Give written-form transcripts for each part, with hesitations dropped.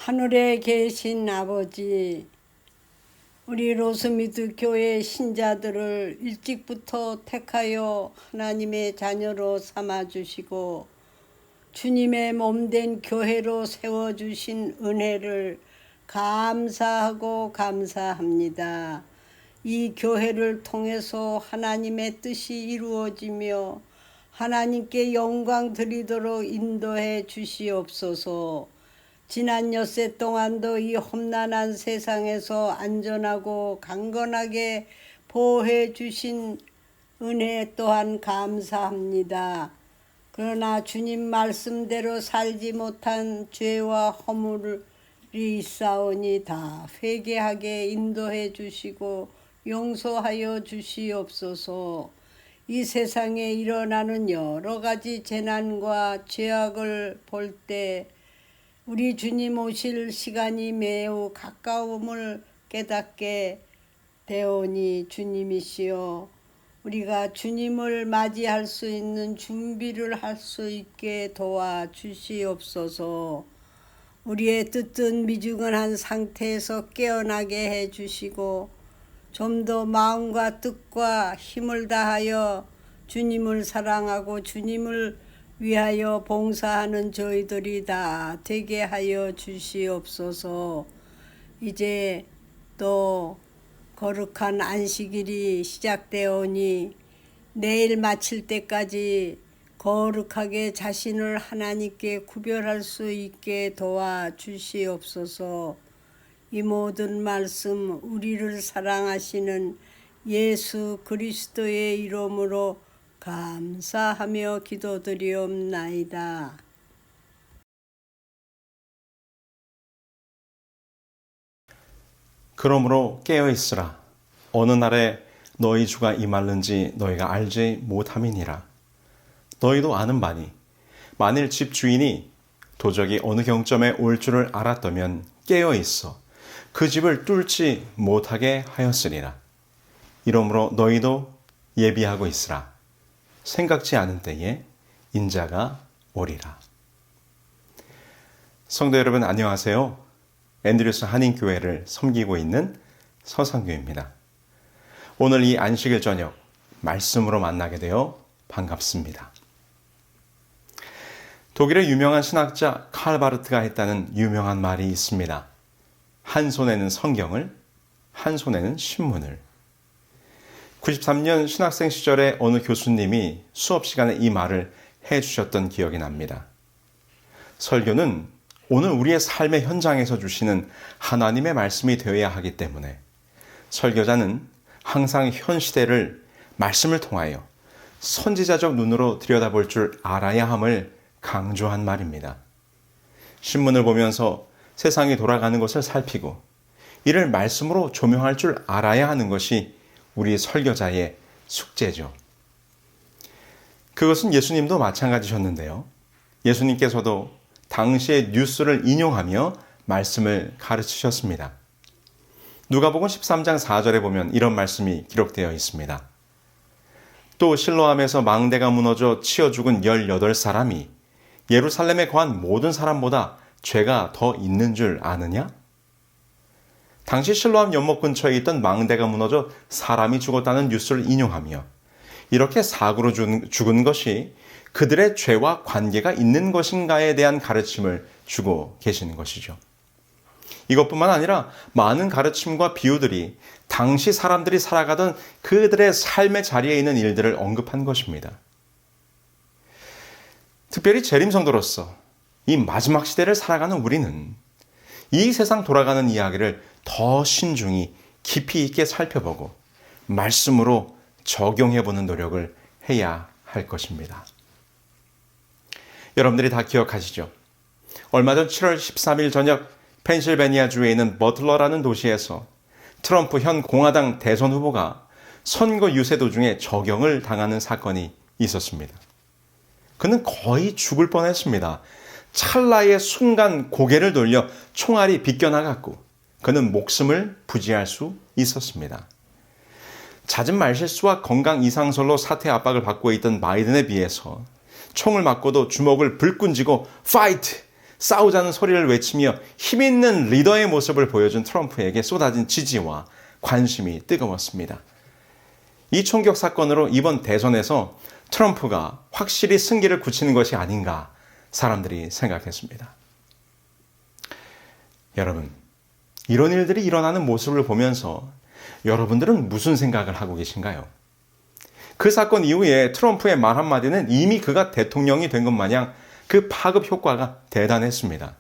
하늘에 계신 아버지, 우리 로스미드 교회 신자들을 일찍부터 택하여 하나님의 자녀로 삼아주시고 주님의 몸된 교회로 세워주신 은혜를 감사하고 감사합니다. 이 교회를 통해서 하나님의 뜻이 이루어지며 하나님께 영광 드리도록 인도해 주시옵소서. 지난 엿새 동안도 이 험난한 세상에서 안전하고 강건하게 보호해 주신 은혜 또한 감사합니다. 그러나 주님 말씀대로 살지 못한 죄와 허물이 있사오니 다 회개하게 인도해 주시고 용서하여 주시옵소서. 이 세상에 일어나는 여러 가지 재난과 죄악을 볼 때 우리 주님 오실 시간이 매우 가까움을 깨닫게 되오니 주님이시여, 우리가 주님을 맞이할 수 있는 준비를 할 수 있게 도와주시옵소서. 우리의 뜻은 미중한 상태에서 깨어나게 해주시고 좀 더 마음과 뜻과 힘을 다하여 주님을 사랑하고 주님을 위하여 봉사하는 저희들이 다 되게 하여 주시옵소서. 이제 또 거룩한 안식일이 시작되오니 내일 마칠 때까지 거룩하게 자신을 하나님께 구별할 수 있게 도와주시옵소서. 이 모든 말씀 우리를 사랑하시는 예수 그리스도의 이름으로 감사하며 기도드리옵나이다. 그러므로 깨어있으라. 어느 날에 너희 주가 임할는지 너희가 알지 못함이니라. 너희도 아는 바니 만일 집 주인이 도적이 어느 경점에 올 줄을 알았다면 깨어있어 그 집을 뚫지 못하게 하였으리라. 이러므로 너희도 예비하고 있으라. 생각지 않은 때에 인자가 오리라. 성도 여러분 안녕하세요. 앤드류스 한인교회를 섬기고 있는 서상규입니다. 오늘 이 안식일 저녁 말씀으로 만나게 되어 반갑습니다. 독일의 유명한 신학자 칼 바르트가 했다는 유명한 말이 있습니다. 한 손에는 성경을, 한 손에는 신문을. 93년 신학생 시절에 어느 교수님이 수업 시간에 이 말을 해주셨던 기억이 납니다. 설교는 오늘 우리의 삶의 현장에서 주시는 하나님의 말씀이 되어야 하기 때문에 설교자는 항상 현 시대를 말씀을 통하여 선지자적 눈으로 들여다볼 줄 알아야 함을 강조한 말입니다. 신문을 보면서 세상이 돌아가는 것을 살피고 이를 말씀으로 조명할 줄 알아야 하는 것이 우리 설교자의 숙제죠. 그것은 예수님도 마찬가지셨는데요. 예수님께서도 당시의 뉴스를 인용하며 말씀을 가르치셨습니다. 누가복음 13장 4절에 보면 이런 말씀이 기록되어 있습니다. 또 실로암에서 망대가 무너져 치여 죽은 18사람이 예루살렘에 거한 모든 사람보다 죄가 더 있는 줄 아느냐? 당시 실로암 연못 근처에 있던 망대가 무너져 사람이 죽었다는 뉴스를 인용하며 이렇게 사고로 죽은 것이 그들의 죄와 관계가 있는 것인가에 대한 가르침을 주고 계시는 것이죠. 이것뿐만 아니라 많은 가르침과 비유들이 당시 사람들이 살아가던 그들의 삶의 자리에 있는 일들을 언급한 것입니다. 특별히 재림성도로서 이 마지막 시대를 살아가는 우리는 이 세상 돌아가는 이야기를 더 신중히 깊이 있게 살펴보고 말씀으로 적용해보는 노력을 해야 할 것입니다. 여러분들이 다 기억하시죠? 얼마 전 7월 13일 저녁 펜실베니아주에 있는 버틀러라는 도시에서 트럼프 현 공화당 대선 후보가 선거 유세 도중에 적용을 당하는 사건이 있었습니다. 그는 거의 죽을 뻔했습니다. 찰나의 순간 고개를 돌려 총알이 비껴나갔고 그는 목숨을 부지할 수 있었습니다. 잦은 말실수와 건강 이상설로 사퇴 압박을 받고 있던 바이든에 비해서 총을 맞고도 주먹을 불끈 쥐고 파이트! 싸우자는 소리를 외치며 힘있는 리더의 모습을 보여준 트럼프에게 쏟아진 지지와 관심이 뜨거웠습니다. 이 총격 사건으로 이번 대선에서 트럼프가 확실히 승기를 굳히는 것이 아닌가 사람들이 생각했습니다. 여러분, 이런 일들이 일어나는 모습을 보면서 여러분들은 무슨 생각을 하고 계신가요? 그 사건 이후에 트럼프의 말 한마디는 이미 그가 대통령이 된 것 마냥 그 파급 효과가 대단했습니다.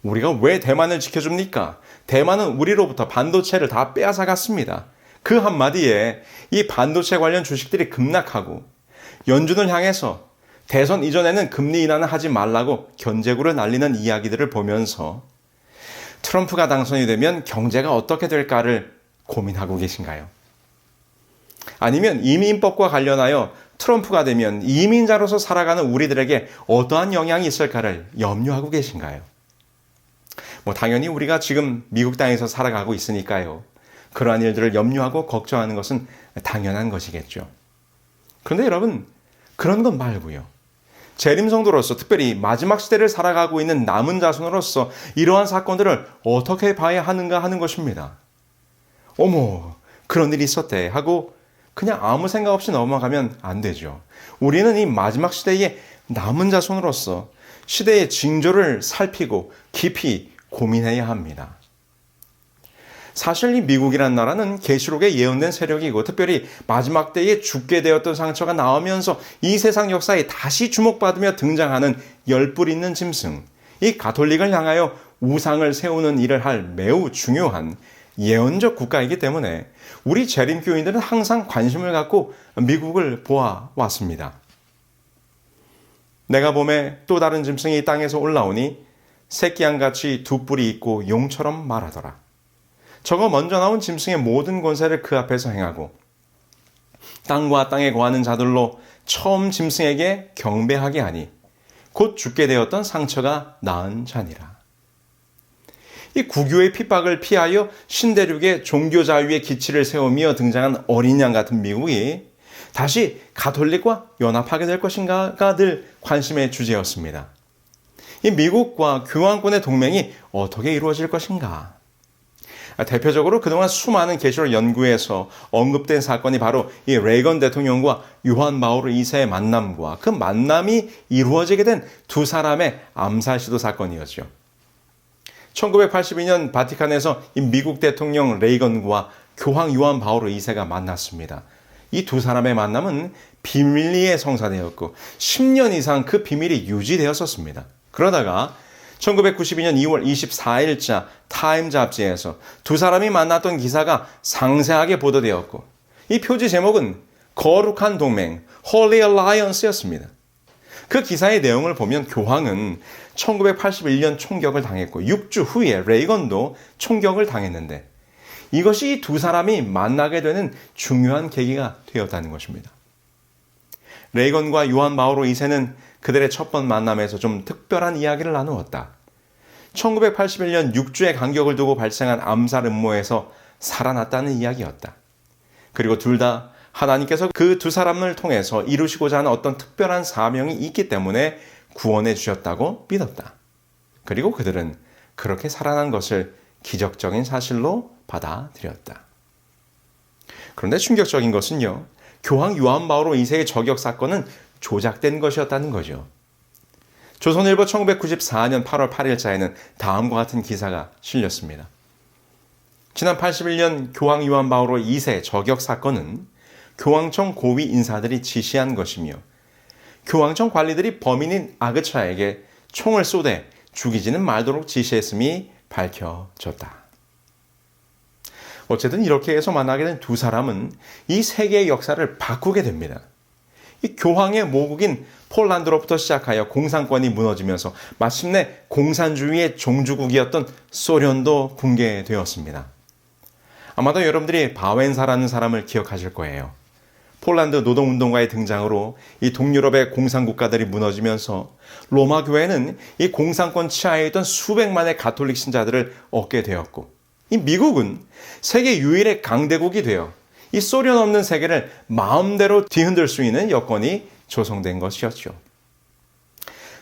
우리가 왜 대만을 지켜줍니까? 대만은 우리로부터 반도체를 다 빼앗아갔습니다. 그 한마디에 이 반도체 관련 주식들이 급락하고 연준을 향해서 대선 이전에는 금리 인하는 하지 말라고 견제구를 날리는 이야기들을 보면서 트럼프가 당선이 되면 경제가 어떻게 될까를 고민하고 계신가요? 아니면 이민법과 관련하여 트럼프가 되면 이민자로서 살아가는 우리들에게 어떠한 영향이 있을까를 염려하고 계신가요? 당연히 우리가 지금 미국 땅에서 살아가고 있으니까요. 그러한 일들을 염려하고 걱정하는 것은 당연한 것이겠죠. 그런데 여러분, 그런 것 말고요. 재림 성도로서, 특별히 마지막 시대를 살아가고 있는 남은 자손으로서 이러한 사건들을 어떻게 봐야 하는가 하는 것입니다. 어머, 그런 일이 있었대 하고 그냥 아무 생각 없이 넘어가면 안 되죠. 우리는 이 마지막 시대의 남은 자손으로서 시대의 징조를 살피고 깊이 고민해야 합니다. 사실 이 미국이라는 나라는 계시록에 예언된 세력이고 특별히 마지막 때에 죽게 되었던 상처가 나오면서 이 세상 역사에 다시 주목받으며 등장하는 열불 있는 짐승, 이 가톨릭을 향하여 우상을 세우는 일을 할 매우 중요한 예언적 국가이기 때문에 우리 재림교인들은 항상 관심을 갖고 미국을 보아왔습니다. 내가 봄에 또 다른 짐승이 땅에서 올라오니 새끼양같이 두 뿔이 있고 용처럼 말하더라. 저거 먼저 나온 짐승의 모든 권세를 그 앞에서 행하고 땅과 땅에 거하는 자들로 처음 짐승에게 경배하게 하니 곧 죽게 되었던 상처가 나은 자니라. 이 구교의 핍박을 피하여 신대륙의 종교 자유의 기치를 세우며 등장한 어린 양 같은 미국이 다시 가톨릭과 연합하게 될 것인가가 늘 관심의 주제였습니다. 이 미국과 교황권의 동맹이 어떻게 이루어질 것인가? 대표적으로 그동안 수많은 계시록 연구에서 언급된 사건이 바로 이 레이건 대통령과 요한 바오로 2세의 만남과 그 만남이 이루어지게 된 두 사람의 암살 시도 사건이었죠. 1982년 바티칸에서 이 미국 대통령 레이건과 교황 요한 바오로 2세가 만났습니다. 이 두 사람의 만남은 비밀리에 성사되었고 10년 이상 그 비밀이 유지되었었습니다. 그러다가 1992년 2월 24일자 타임 잡지에서 두 사람이 만났던 기사가 상세하게 보도되었고 이 표지 제목은 거룩한 동맹, Holy Alliance였습니다. 그 기사의 내용을 보면 교황은 1981년 총격을 당했고 6주 후에 레이건도 총격을 당했는데 이것이 이 두 사람이 만나게 되는 중요한 계기가 되었다는 것입니다. 레이건과 요한 바오로 2세는 그들의 첫 번 만남에서 좀 특별한 이야기를 나누었다. 1981년 6주의 간격을 두고 발생한 암살 음모에서 살아났다는 이야기였다. 그리고 둘 다 하나님께서 그 두 사람을 통해서 이루시고자 하는 어떤 특별한 사명이 있기 때문에 구원해 주셨다고 믿었다. 그리고 그들은 그렇게 살아난 것을 기적적인 사실로 받아들였다. 그런데 충격적인 것은요, 교황 요한 바오로 2세의 저격 사건은 조작된 것이었다는 거죠. 조선일보 1994년 8월 8일자에는 다음과 같은 기사가 실렸습니다. 지난 81년 교황 요한 바오로 2세 저격 사건은 교황청 고위 인사들이 지시한 것이며 교황청 관리들이 범인인 아그차에게 총을 쏘되 죽이지는 말도록 지시했음이 밝혀졌다. 어쨌든 이렇게 해서 만나게 된 두 사람은 이 세계의 역사를 바꾸게 됩니다. 이 교황의 모국인 폴란드로부터 시작하여 공산권이 무너지면서 마침내 공산주의의 종주국이었던 소련도 붕괴되었습니다. 아마도 여러분들이 바웬사라는 사람을 기억하실 거예요. 폴란드 노동운동가의 등장으로 이 동유럽의 공산국가들이 무너지면서 로마 교회는 이 공산권 치하에 있던 수백만의 가톨릭 신자들을 얻게 되었고 이 미국은 세계 유일의 강대국이 되어 이 소련 없는 세계를 마음대로 뒤흔들 수 있는 여건이 조성된 것이었죠.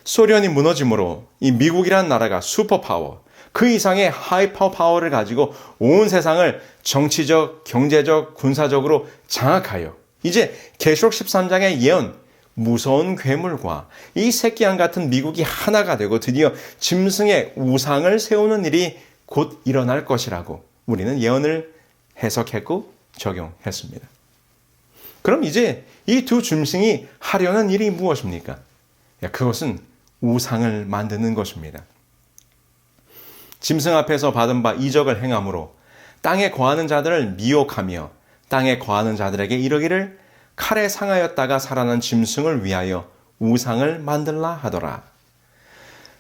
소련이 무너짐으로 이 미국이라는 나라가 슈퍼파워, 그 이상의 하이퍼 파워를 가지고 온 세상을 정치적, 경제적, 군사적으로 장악하여 이제 계시록 13장의 예언, 무서운 괴물과 이 새끼양 같은 미국이 하나가 되고 드디어 짐승의 우상을 세우는 일이 곧 일어날 것이라고 우리는 예언을 해석했고 적용했습니다. 그럼 이제 이 두 짐승이 하려는 일이 무엇입니까? 그것은 우상을 만드는 것입니다. 짐승 앞에서 받은 바 이적을 행함으로 땅에 거하는 자들을 미혹하며 땅에 거하는 자들에게 이르기를 칼에 상하였다가 살아난 짐승을 위하여 우상을 만들라 하더라.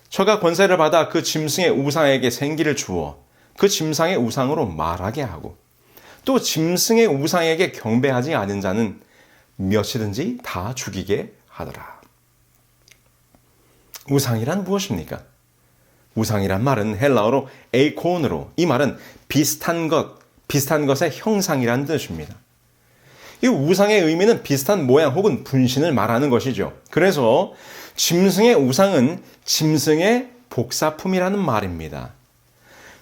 저가 권세를 받아 그 짐승의 우상에게 생기를 주어 그 짐승의 우상으로 말하게 하고 또 짐승의 우상에게 경배하지 않은 자는 몇이든지 다 죽이게 하더라. 우상이란 무엇입니까? 우상이란 말은 헬라어로 에이콘으로, 이 말은 비슷한 것, 비슷한 것의 형상이라는 뜻입니다. 이 우상의 의미는 비슷한 모양 혹은 분신을 말하는 것이죠. 그래서 짐승의 우상은 짐승의 복사품이라는 말입니다.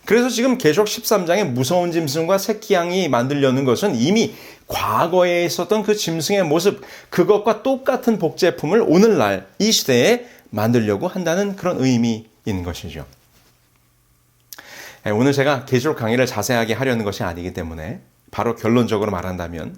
그래서 지금 계시록 13장의 무서운 짐승과 새끼 양이 만들려는 것은 이미 과거에 있었던 그 짐승의 모습, 그것과 똑같은 복제품을 오늘날 이 시대에 만들려고 한다는 그런 의미인 것이죠. 오늘 제가 계시록 강의를 자세하게 하려는 것이 아니기 때문에 바로 결론적으로 말한다면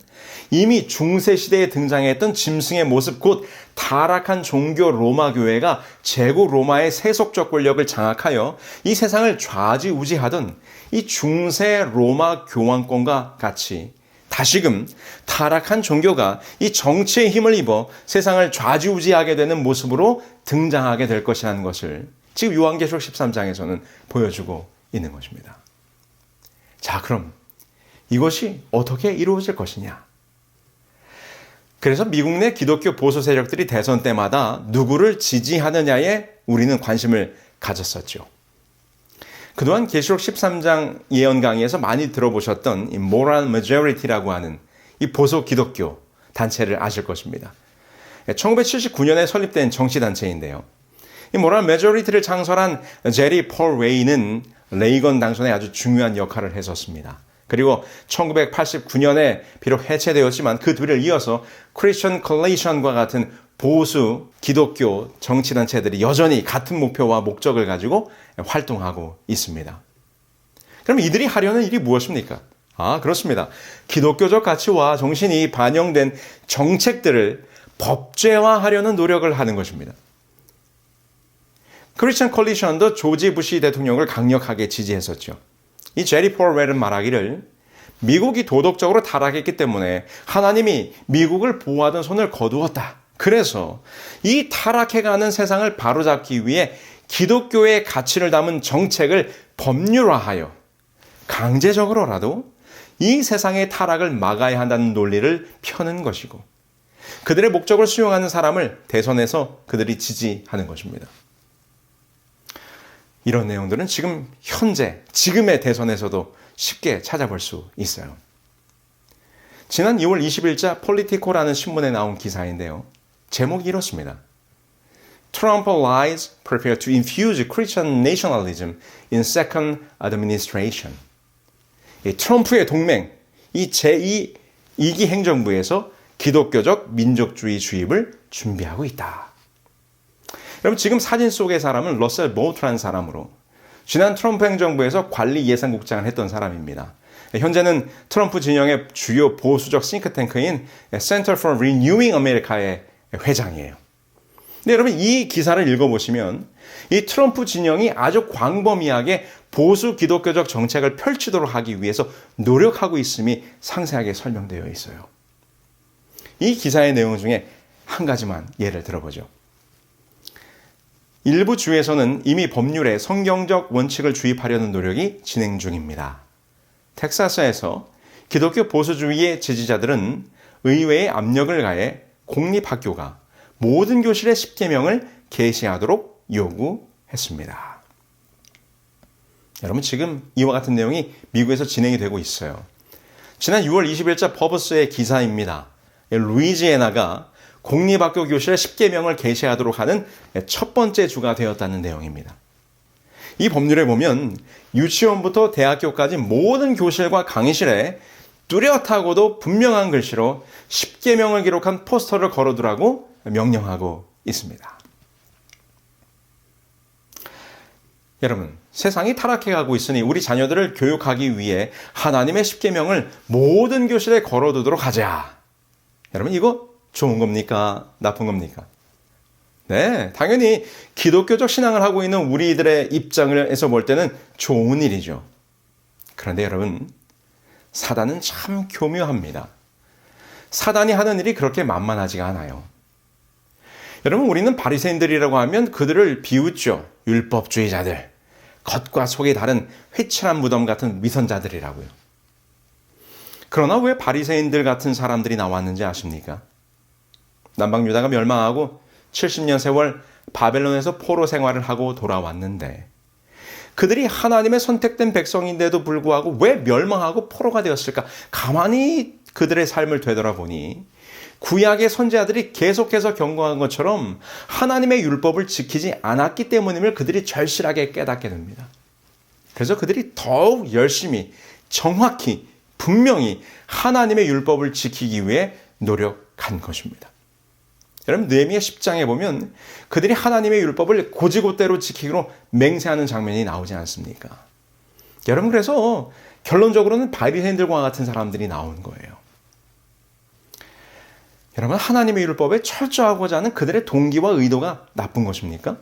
이미 중세시대에 등장했던 짐승의 모습, 곧 타락한 종교 로마 교회가 제국 로마의 세속적 권력을 장악하여 이 세상을 좌지우지하던 이 중세 로마 교황권과 같이 다시금 타락한 종교가 이 정치의 힘을 입어 세상을 좌지우지하게 되는 모습으로 등장하게 될 것이라는 것을 지금 요한계시록 13장에서는 보여주고 있는 것입니다. 자, 그럼 이것이 어떻게 이루어질 것이냐? 그래서 미국 내 기독교 보수 세력들이 대선 때마다 누구를 지지하느냐에 우리는 관심을 가졌었죠. 그동안 계시록 13장 예언 강의에서 많이 들어보셨던 이 Moral Majority라고 하는 이 보수 기독교 단체를 아실 것입니다. 1979년에 설립된 정치단체인데요. 이 Moral Majority를 창설한 제리 폴 웨이는 레이건 당선에 아주 중요한 역할을 했었습니다. 그리고 1989년에 비록 해체되었지만 그 뒤를 이어서 크리스천 콜레이션과 같은 보수 기독교 정치단체들이 여전히 같은 목표와 목적을 가지고 활동하고 있습니다. 그럼 이들이 하려는 일이 무엇입니까? 그렇습니다. 기독교적 가치와 정신이 반영된 정책들을 법제화하려는 노력을 하는 것입니다. 크리스천 콜리션도 조지 부시 대통령을 강력하게 지지했었죠. 이 제리 폴 웰은 말하기를 미국이 도덕적으로 타락했기 때문에 하나님이 미국을 보호하던 손을 거두었다. 그래서 이 타락해가는 세상을 바로잡기 위해 기독교의 가치를 담은 정책을 법률화하여 강제적으로라도 이 세상의 타락을 막아야 한다는 논리를 펴는 것이고 그들의 목적을 수용하는 사람을 대선에서 그들이 지지하는 것입니다. 이런 내용들은 지금 현재 지금의 대선에서도 쉽게 찾아볼 수 있어요. 지난 2월 20일자 폴리티코라는 신문에 나온 기사인데요. 제목이 이렇습니다. Trump lies prepare to infuse Christian nationalism in second administration. 이 트럼프의 동맹, 이 제2기 행정부에서 기독교적 민족주의 주입을 준비하고 있다. 여러분, 지금 사진 속의 사람은 러셀 모트라는 사람으로 지난 트럼프 행정부에서 관리 예산국장을 했던 사람입니다. 현재는 트럼프 진영의 주요 보수적 싱크탱크인 Center for Renewing America의 회장이에요. 근데 여러분, 이 기사를 읽어보시면 이 트럼프 진영이 아주 광범위하게 보수 기독교적 정책을 펼치도록 하기 위해서 노력하고 있음이 상세하게 설명되어 있어요. 이 기사의 내용 중에 한 가지만 예를 들어보죠. 일부 주에서는 이미 법률에 성경적 원칙을 주입하려는 노력이 진행 중입니다. 텍사스에서 기독교 보수주의의 지지자들은 의회에 압력을 가해 공립학교가 모든 교실의 10계명을 계시하도록 요구했습니다. 여러분, 지금 이와 같은 내용이 미국에서 진행이 되고 있어요. 지난 6월 20일자 퍼브스의 기사입니다. 루이지애나가 공립학교 교실에 10계명을 계시하도록 하는 첫 번째 주가 되었다는 내용입니다. 이 법률에 보면 유치원부터 대학교까지 모든 교실과 강의실에 뚜렷하고도 분명한 글씨로 10계명을 기록한 포스터를 걸어두라고 명령하고 있습니다. 여러분, 세상이 타락해가고 있으니 우리 자녀들을 교육하기 위해 하나님의 10계명을 모든 교실에 걸어두도록 하자. 여러분, 이거 좋은 겁니까? 나쁜 겁니까? 네, 당연히 기독교적 신앙을 하고 있는 우리들의 입장에서 볼 때는 좋은 일이죠. 그런데 여러분, 사단은 참 교묘합니다. 사단이 하는 일이 그렇게 만만하지가 않아요. 여러분, 우리는 바리새인들이라고 하면 그들을 비웃죠. 율법주의자들, 겉과 속이 다른 회칠한 무덤 같은 위선자들이라고요. 그러나 왜 바리새인들 같은 사람들이 나왔는지 아십니까? 남방유다가 멸망하고 70년 세월 바벨론에서 포로 생활을 하고 돌아왔는데 그들이 하나님의 선택된 백성인데도 불구하고 왜 멸망하고 포로가 되었을까? 가만히 그들의 삶을 되돌아보니 구약의 선지자들이 계속해서 경고한 것처럼 하나님의 율법을 지키지 않았기 때문임을 그들이 절실하게 깨닫게 됩니다. 그래서 그들이 더욱 열심히 정확히 분명히 하나님의 율법을 지키기 위해 노력한 것입니다. 여러분, 느헤미야 10장에 보면 그들이 하나님의 율법을 고지고대로 지키기로 맹세하는 장면이 나오지 않습니까? 여러분, 그래서 결론적으로는 바리새인들과 같은 사람들이 나온 거예요. 여러분, 하나님의 율법에 철저하고자 하는 그들의 동기와 의도가 나쁜 것입니까?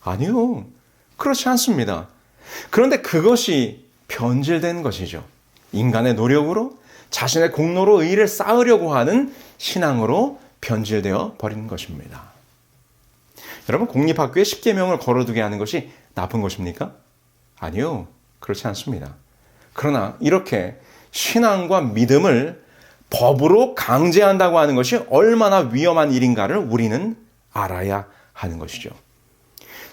아니요. 그렇지 않습니다. 그런데 그것이 변질된 것이죠. 인간의 노력으로 자신의 공로로 의의를 쌓으려고 하는 신앙으로 변질되어 버리는 것입니다. 여러분, 공립학교에 10계명을 걸어두게 하는 것이 나쁜 것입니까? 아니요. 그렇지 않습니다. 그러나 이렇게 신앙과 믿음을 법으로 강제한다고 하는 것이 얼마나 위험한 일인가를 우리는 알아야 하는 것이죠.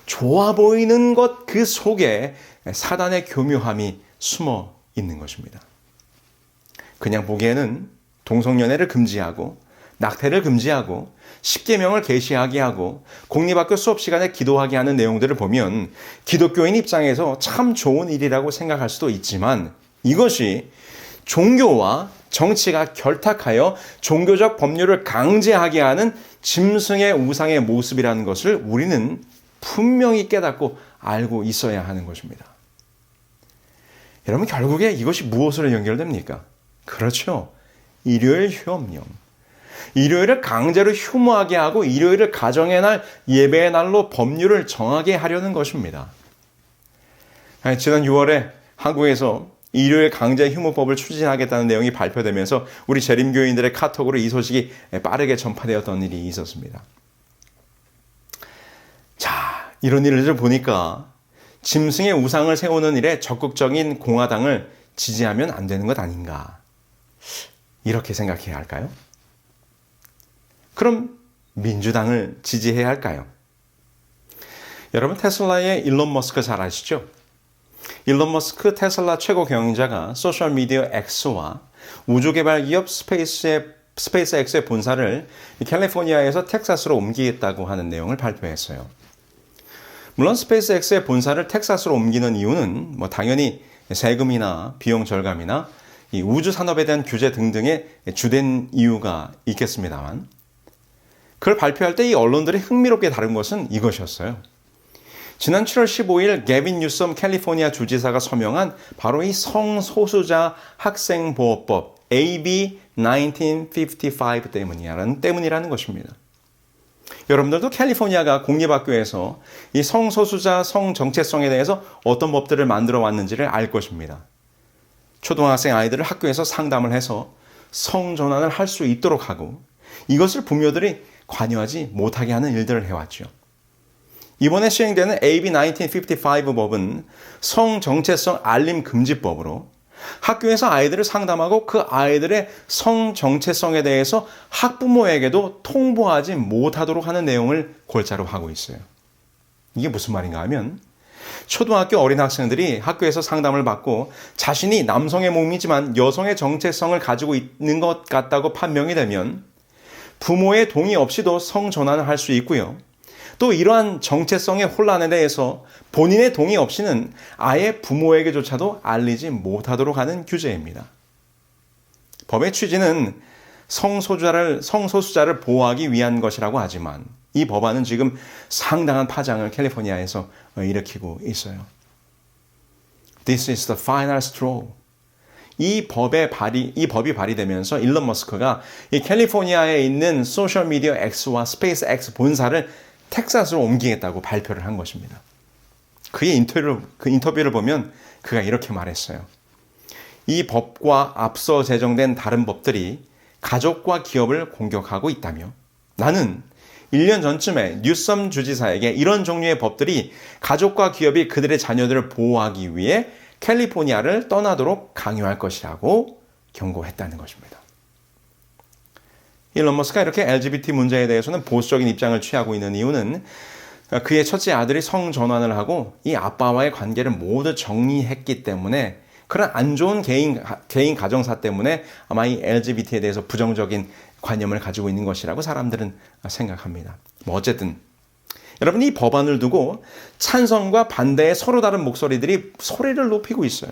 좋아 보이는 것 그 속에 사단의 교묘함이 숨어 있는 것입니다. 그냥 보기에는 동성연애를 금지하고 낙태를 금지하고 10계명을 계시하게 하고 공립학교 수업 시간에 기도하게 하는 내용들을 보면 기독교인 입장에서 참 좋은 일이라고 생각할 수도 있지만 이것이 종교와 정치가 결탁하여 종교적 법률을 강제하게 하는 짐승의 우상의 모습이라는 것을 우리는 분명히 깨닫고 알고 있어야 하는 것입니다. 여러분, 결국에 이것이 무엇으로 연결됩니까? 그렇죠. 일요일 휴업령. 일요일을 강제로 휴무하게 하고 일요일을 가정의 날, 예배의 날로 법률을 정하게 하려는 것입니다. 지난 6월에 한국에서 일요일 강제 휴무법을 추진하겠다는 내용이 발표되면서 우리 재림교인들의 카톡으로 이 소식이 빠르게 전파되었던 일이 있었습니다. 자, 이런 일을 보니까 짐승의 우상을 세우는 일에 적극적인 공화당을 지지하면 안 되는 것 아닌가, 이렇게 생각해야 할까요? 그럼 민주당을 지지해야 할까요? 여러분, 테슬라의 일론 머스크 잘 아시죠? 일론 머스크 테슬라 최고 경영자가 소셜미디어 X와 우주개발기업 스페이스X의 본사를 캘리포니아에서 텍사스로 옮기겠다고 하는 내용을 발표했어요. 물론 스페이스X의 본사를 텍사스로 옮기는 이유는 당연히 세금이나 비용 절감이나 이 우주 산업에 대한 규제 등등의 주된 이유가 있겠습니다만, 그걸 발표할 때 이 언론들이 흥미롭게 다룬 것은 이것이었어요. 지난 7월 15일 게빈 뉴섬 캘리포니아 주지사가 서명한 바로 이 성소수자 학생보호법 AB 1955 때문이라는 것입니다. 여러분들도 캘리포니아가 공립학교에서 이 성소수자 성정체성에 대해서 어떤 법들을 만들어 왔는지를 알 것입니다. 초등학생 아이들을 학교에서 상담을 해서 성전환을 할 수 있도록 하고 이것을 부모들이 관여하지 못하게 하는 일들을 해왔죠. 이번에 시행되는 AB 1955 법은 성정체성 알림 금지법으로 학교에서 아이들을 상담하고 그 아이들의 성정체성에 대해서 학부모에게도 통보하지 못하도록 하는 내용을 골자로 하고 있어요. 이게 무슨 말인가 하면 초등학교 어린 학생들이 학교에서 상담을 받고 자신이 남성의 몸이지만 여성의 정체성을 가지고 있는 것 같다고 판명이 되면 부모의 동의 없이도 성전환을 할 수 있고요. 또 이러한 정체성의 혼란에 대해서 본인의 동의 없이는 아예 부모에게조차도 알리지 못하도록 하는 규제입니다. 법의 취지는 성소수자를 보호하기 위한 것이라고 하지만 이 법안은 지금 상당한 파장을 캘리포니아에서 일으키고 있어요. This is the final straw. 이 법이 발의되면서 일론 머스크가 이 캘리포니아에 있는 소셜미디어 X와 스페이스 X 본사를 텍사스로 옮기겠다고 발표를 한 것입니다. 그의 인터뷰를 보면 그가 이렇게 말했어요. 이 법과 앞서 제정된 다른 법들이 가족과 기업을 공격하고 있다며 나는 1년 전쯤에 뉴섬 주지사에게 이런 종류의 법들이 가족과 기업이 그들의 자녀들을 보호하기 위해 캘리포니아를 떠나도록 강요할 것이라고 경고했다는 것입니다. 일론 머스크가 이렇게 LGBT 문제에 대해서는 보수적인 입장을 취하고 있는 이유는 그의 첫째 아들이 성전환을 하고 이 아빠와의 관계를 모두 정리했기 때문에 그런 안 좋은 개인 가정사 때문에 아마 이 LGBT에 대해서 부정적인 관념을 가지고 있는 것이라고 사람들은 생각합니다. 어쨌든 여러분 이 법안을 두고 찬성과 반대의 서로 다른 목소리들이 소리를 높이고 있어요.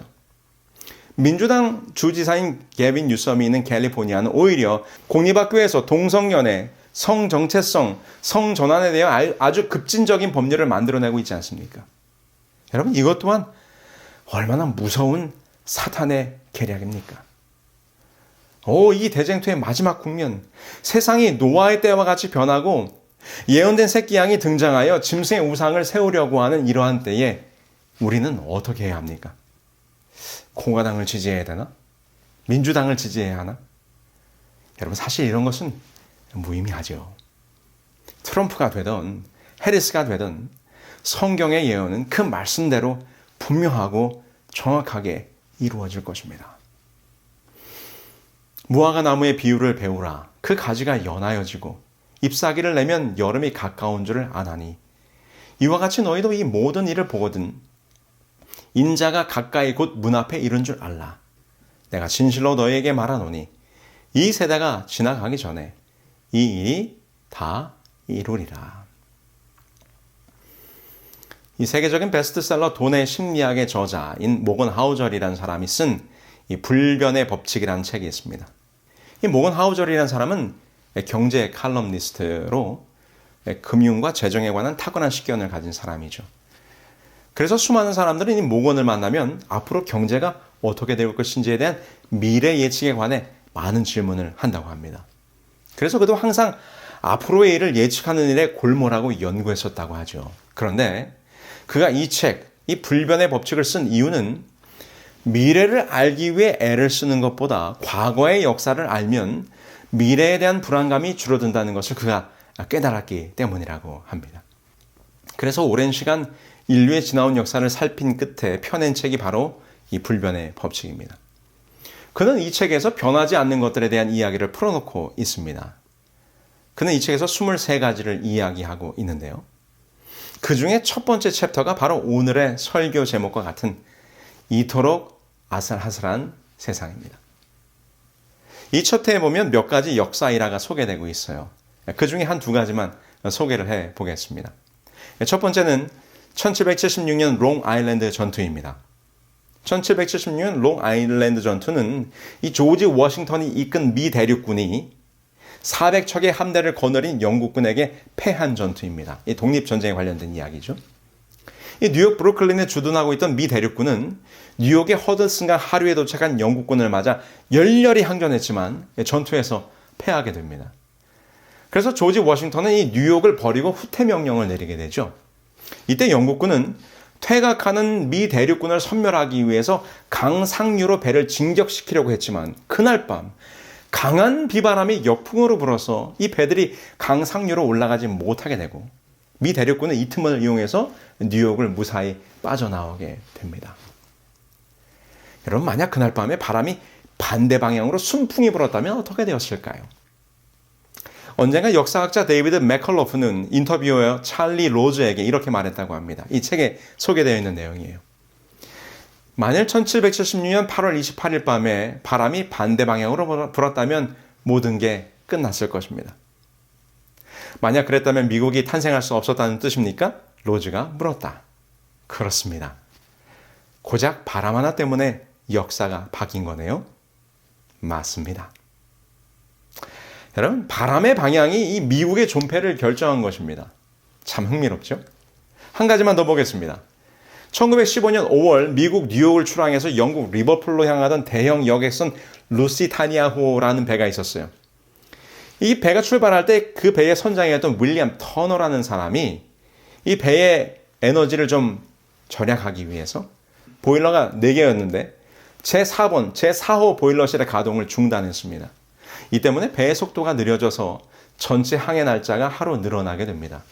민주당 주지사인 게빈 뉴섬이 있는 캘리포니아는 오히려 공립학교에서 동성연애, 성정체성, 성전환에 대한 아주 급진적인 법률을 만들어내고 있지 않습니까? 여러분 이것 또한 얼마나 무서운 사탄의 계략입니까? 이 대쟁투의 마지막 국면, 세상이 노아의 때와 같이 변하고 예언된 새끼 양이 등장하여 짐승의 우상을 세우려고 하는 이러한 때에 우리는 어떻게 해야 합니까? 공화당을 지지해야 되나? 민주당을 지지해야 하나? 여러분 사실 이런 것은 무의미하죠. 트럼프가 되든 해리스가 되든 성경의 예언은 그 말씀대로 분명하고 정확하게 이루어질 것입니다. 무화과 나무의 비유를 배우라. 그 가지가 연하여지고 잎사귀를 내면 여름이 가까운 줄을 아나니 이와 같이 너희도 이 모든 일을 보거든 인자가 가까이 곧 문 앞에 이른 줄 알라. 내가 진실로 너희에게 말하노니 이 세대가 지나가기 전에 이 일이 다 이루리라. 이 세계적인 베스트셀러 돈의 심리학의 저자인 모건 하우절이라는 사람이 쓴 이 불변의 법칙이라는 책이 있습니다. 이 모건 하우절이라는 사람은 경제 칼럼니스트로 금융과 재정에 관한 타고난 식견을 가진 사람이죠. 그래서 수많은 사람들은 이 모건을 만나면 앞으로 경제가 어떻게 될 것인지에 대한 미래 예측에 관해 많은 질문을 한다고 합니다. 그래서 그도 항상 앞으로의 일을 예측하는 일에 골몰하고 연구했었다고 하죠. 그런데 그가 이 책, 이 불변의 법칙을 쓴 이유는 미래를 알기 위해 애를 쓰는 것보다 과거의 역사를 알면 미래에 대한 불안감이 줄어든다는 것을 그가 깨달았기 때문이라고 합니다. 그래서 오랜 시간 인류의 지나온 역사를 살핀 끝에 펴낸 책이 바로 이 불변의 법칙입니다. 그는 이 책에서 변하지 않는 것들에 대한 이야기를 풀어놓고 있습니다. 그는 이 책에서 23가지를 이야기하고 있는데요. 그 중에 첫 번째 챕터가 바로 오늘의 설교 제목과 같은 이토록 아슬아슬한 세상입니다. 이 챕터에 보면 몇 가지 역사 일화가 소개되고 있어요. 그 중에 한 두 가지만 소개를 해 보겠습니다. 첫 번째는 1776년 롱 아일랜드 전투입니다. 1776년 롱 아일랜드 전투는 이 조지 워싱턴이 이끈 미 대륙군이 400척의 함대를 거느린 영국군에게 패한 전투입니다. 이 독립전쟁에 관련된 이야기죠. 이 뉴욕 브루클린에 주둔하고 있던 미 대륙군은 뉴욕의 허드슨강 하류에 도착한 영국군을 맞아 열렬히 항전했지만 전투에서 패하게 됩니다. 그래서 조지 워싱턴은 이 뉴욕을 버리고 후퇴 명령을 내리게 되죠. 이때 영국군은 퇴각하는 미 대륙군을 섬멸하기 위해서 강 상류로 배를 진격시키려고 했지만 그날 밤 강한 비바람이 역풍으로 불어서 이 배들이 강 상류로 올라가지 못하게 되고 미 대륙군은 이 틈을 이용해서 뉴욕을 무사히 빠져나오게 됩니다. 여러분 만약 그날 밤에 바람이 반대 방향으로 순풍이 불었다면 어떻게 되었을까요? 언젠가 역사학자 데이비드 맥컬러프는 인터뷰어 찰리 로즈에게 이렇게 말했다고 합니다. 이 책에 소개되어 있는 내용이에요. 만일 1776년 8월 28일 밤에 바람이 반대 방향으로 불었다면 모든 게 끝났을 것입니다. 만약 그랬다면 미국이 탄생할 수 없었다는 뜻입니까? 로즈가 물었다. 그렇습니다. 고작 바람 하나 때문에 역사가 바뀐 거네요. 맞습니다. 여러분, 바람의 방향이 이 미국의 존폐를 결정한 것입니다. 참 흥미롭죠? 한 가지만 더 보겠습니다. 1915년 5월 미국 뉴욕을 출항해서 영국 리버풀로 향하던 대형 여객선 루시타니아호라는 배가 있었어요. 이 배가 출발할 때 그 배의 선장이었던 윌리엄 터너라는 사람이 이 배의 에너지를 좀 절약하기 위해서 보일러가 4개였는데 제4번, 제4호 보일러실의 가동을 중단했습니다. 이 때문에 배의 속도가 느려져서 전체 항해 날짜가 하루 늘어나게 됩니다.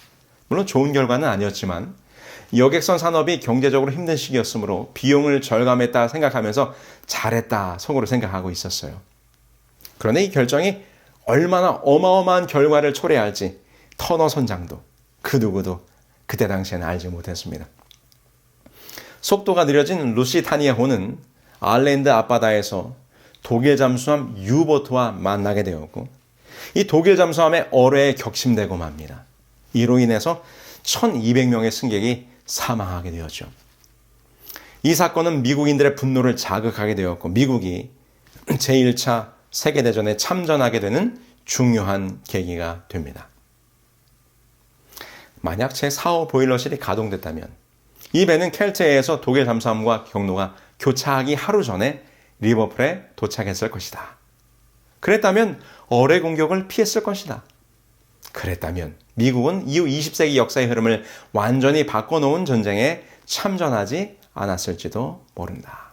물론 좋은 결과는 아니었지만 여객선 산업이 경제적으로 힘든 시기였으므로 비용을 절감했다 생각하면서 잘했다 속으로 생각하고 있었어요. 그런데 이 결정이 얼마나 어마어마한 결과를 초래할지 터너 선장도 그 누구도 그때 당시에는 알지 못했습니다. 속도가 느려진 루시타니아호는 아일랜드 앞바다에서 독일 잠수함 유보트와 만나게 되었고 이 독일 잠수함의 어뢰에 격침되고 맙니다. 이로 인해서 1200명의 승객이 사망하게 되었죠. 이 사건은 미국인들의 분노를 자극하게 되었고 미국이 제1차 세계대전에 참전하게 되는 중요한 계기가 됩니다. 만약 제4호 보일러실이 가동됐다면 이 배는 켈트해에서 독일 잠수함과 경로가 교차하기 하루 전에 리버풀에 도착했을 것이다. 그랬다면 어뢰 공격을 피했을 것이다. 그랬다면 미국은 이후 20세기 역사의 흐름을 완전히 바꿔놓은 전쟁에 참전하지 않았을지도 모른다.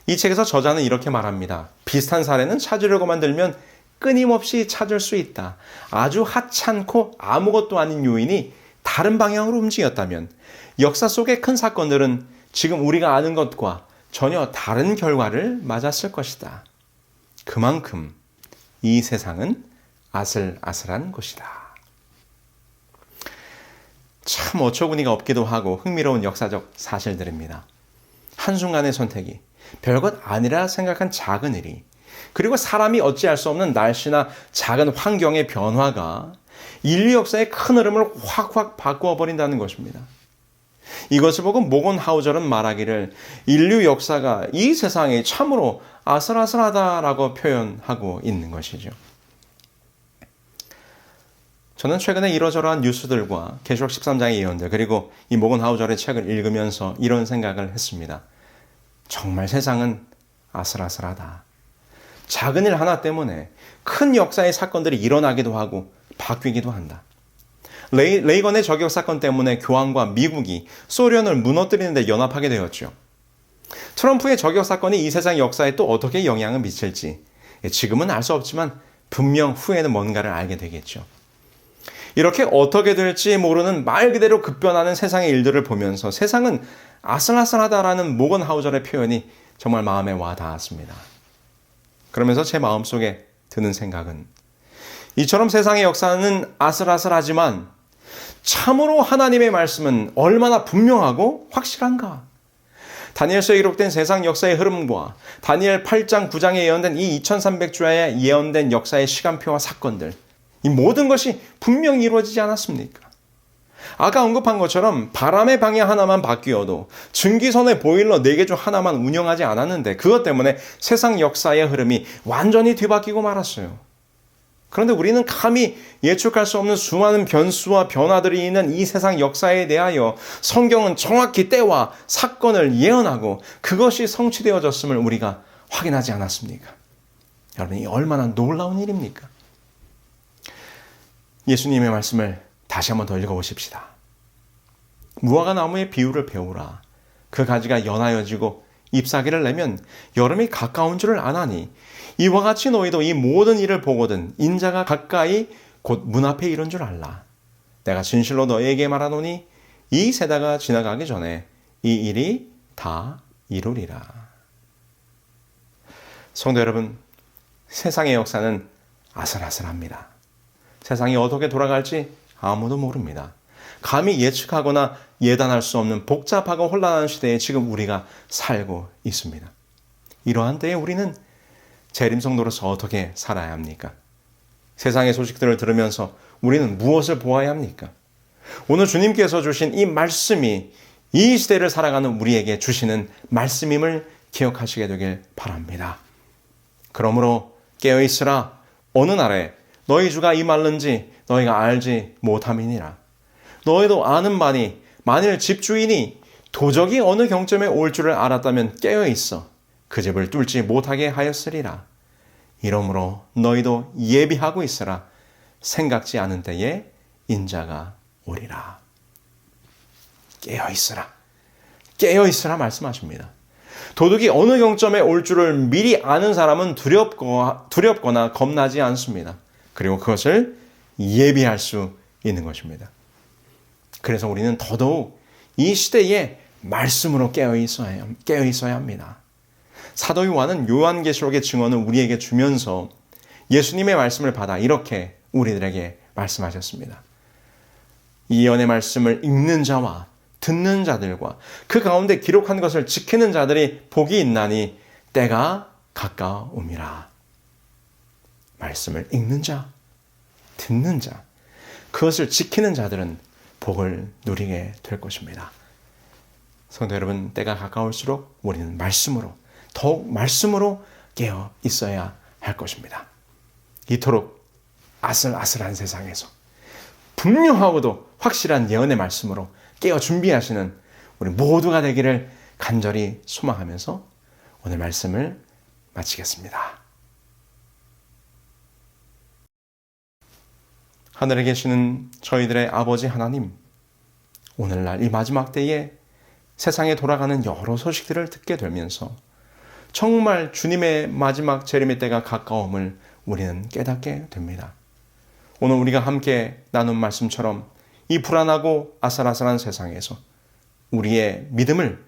이 책에서 저자는 이렇게 말합니다. 비슷한 사례는 찾으려고만 들면 끊임없이 찾을 수 있다. 아주 하찮고 아무것도 아닌 요인이 다른 방향으로 움직였다면 역사 속의 큰 사건들은 지금 우리가 아는 것과 전혀 다른 결과를 맞았을 것이다. 그만큼 이 세상은 아슬아슬한 곳이다. 참 어처구니가 없기도 하고 흥미로운 역사적 사실들입니다. 한순간의 선택이 별것 아니라 생각한 작은 일이 그리고 사람이 어찌할 수 없는 날씨나 작은 환경의 변화가 인류 역사의 큰 흐름을 확확 바꾸어버린다는 것입니다. 이것을 보고 모건 하우저는 말하기를 인류 역사가 이 세상이 참으로 아슬아슬하다라고 표현하고 있는 것이죠. 저는 최근에 이러저러한 뉴스들과 계시록 13장의 예언들 그리고 이 모건 하우저의 책을 읽으면서 이런 생각을 했습니다. 정말 세상은 아슬아슬하다. 작은 일 하나 때문에 큰 역사의 사건들이 일어나기도 하고 바뀌기도 한다. 레이건의 저격 사건 때문에 교황과 미국이 소련을 무너뜨리는 데 연합하게 되었죠. 트럼프의 저격 사건이 이 세상 역사에 또 어떻게 영향을 미칠지 지금은 알 수 없지만 분명 후에는 뭔가를 알게 되겠죠. 이렇게 어떻게 될지 모르는 말 그대로 급변하는 세상의 일들을 보면서 세상은 아슬아슬하다라는 모건 하우저의 표현이 정말 마음에 와 닿았습니다. 그러면서 제 마음속에 드는 생각은 이처럼 세상의 역사는 아슬아슬하지만 참으로 하나님의 말씀은 얼마나 분명하고 확실한가? 다니엘서에 기록된 세상 역사의 흐름과 다니엘 8장, 9장에 예언된 이 2300주에 예언된 역사의 시간표와 사건들 이 모든 것이 분명히 이루어지지 않았습니까? 아까 언급한 것처럼 바람의 방향 하나만 바뀌어도 증기선의 보일러 4개 중 하나만 운영하지 않았는데 그것 때문에 세상 역사의 흐름이 완전히 뒤바뀌고 말았어요. 그런데 우리는 감히 예측할 수 없는 수많은 변수와 변화들이 있는 이 세상 역사에 대하여 성경은 정확히 때와 사건을 예언하고 그것이 성취되어졌음을 우리가 확인하지 않았습니까? 여러분, 이 얼마나 놀라운 일입니까? 예수님의 말씀을 다시 한번 더 읽어보십시다. 무화과 나무의 비유를 배우라. 그 가지가 연하여지고 잎사귀를 내면 여름이 가까운 줄을 아나니 이와 같이 너희도 이 모든 일을 보거든 인자가 가까이 곧 문 앞에 이른 줄 알라. 내가 진실로 너희에게 말하노니 이 세대가 지나가기 전에 이 일이 다 이루리라. 성도 여러분, 세상의 역사는 아슬아슬합니다. 세상이 어떻게 돌아갈지 아무도 모릅니다. 감히 예측하거나 예단할 수 없는 복잡하고 혼란한 시대에 지금 우리가 살고 있습니다. 이러한 때에 우리는 재림성도로서 어떻게 살아야 합니까? 세상의 소식들을 들으면서 우리는 무엇을 보아야 합니까? 오늘 주님께서 주신 이 말씀이 이 시대를 살아가는 우리에게 주시는 말씀임을 기억하시게 되길 바랍니다. 그러므로 깨어있으라. 어느 날에 너희 주가 임할는지 너희가 알지 못함이니라. 너희도 아는 바니 만일 집주인이 도적이 어느 경점에 올 줄을 알았다면 깨어있어 그 집을 뚫지 못하게 하였으리라. 이러므로 너희도 예비하고 있으라. 생각지 않은 때에 인자가 오리라. 깨어있으라. 깨어있으라 말씀하십니다. 도둑이 어느 경점에 올 줄을 미리 아는 사람은 두렵거나 겁나지 않습니다. 그리고 그것을 예비할 수 있는 것입니다. 그래서 우리는 더더욱 이 시대에 말씀으로 깨어있어야 합니다. 사도 요한은 요한계시록의 증언을 우리에게 주면서 예수님의 말씀을 받아 이렇게 우리들에게 말씀하셨습니다. 이 예언의 말씀을 읽는 자와 듣는 자들과 그 가운데 기록한 것을 지키는 자들이 복이 있나니 때가 가까움이라. 말씀을 읽는 자, 듣는 자, 그것을 지키는 자들은 복을 누리게 될 것입니다. 성도 여러분, 때가 가까울수록 우리는 더욱 말씀으로 깨어 있어야 할 것입니다. 이토록 아슬아슬한 세상에서 분명하고도 확실한 예언의 말씀으로 깨어 준비하시는 우리 모두가 되기를 간절히 소망하면서 오늘 말씀을 마치겠습니다. 하늘에 계시는 저희들의 아버지 하나님, 오늘날 이 마지막 때에 세상에 돌아가는 여러 소식들을 듣게 되면서 정말 주님의 마지막 재림의 때가 가까움을 우리는 깨닫게 됩니다. 오늘 우리가 함께 나눈 말씀처럼 이 불안하고 아슬아슬한 세상에서 우리의 믿음을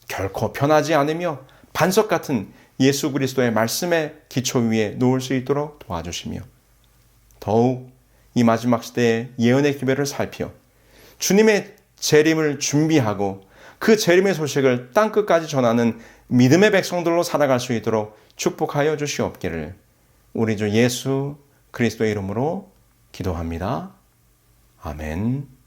결코 변하지 않으며 반석 같은 예수 그리스도의 말씀의 기초 위에 놓을 수 있도록 도와주시며 더욱 이 마지막 시대의 예언의 기별을 살펴 주님의 재림을 준비하고 그 재림의 소식을 땅끝까지 전하는 믿음의 백성들로 살아갈 수 있도록 축복하여 주시옵기를 우리 주 예수 그리스도의 이름으로 기도합니다. 아멘.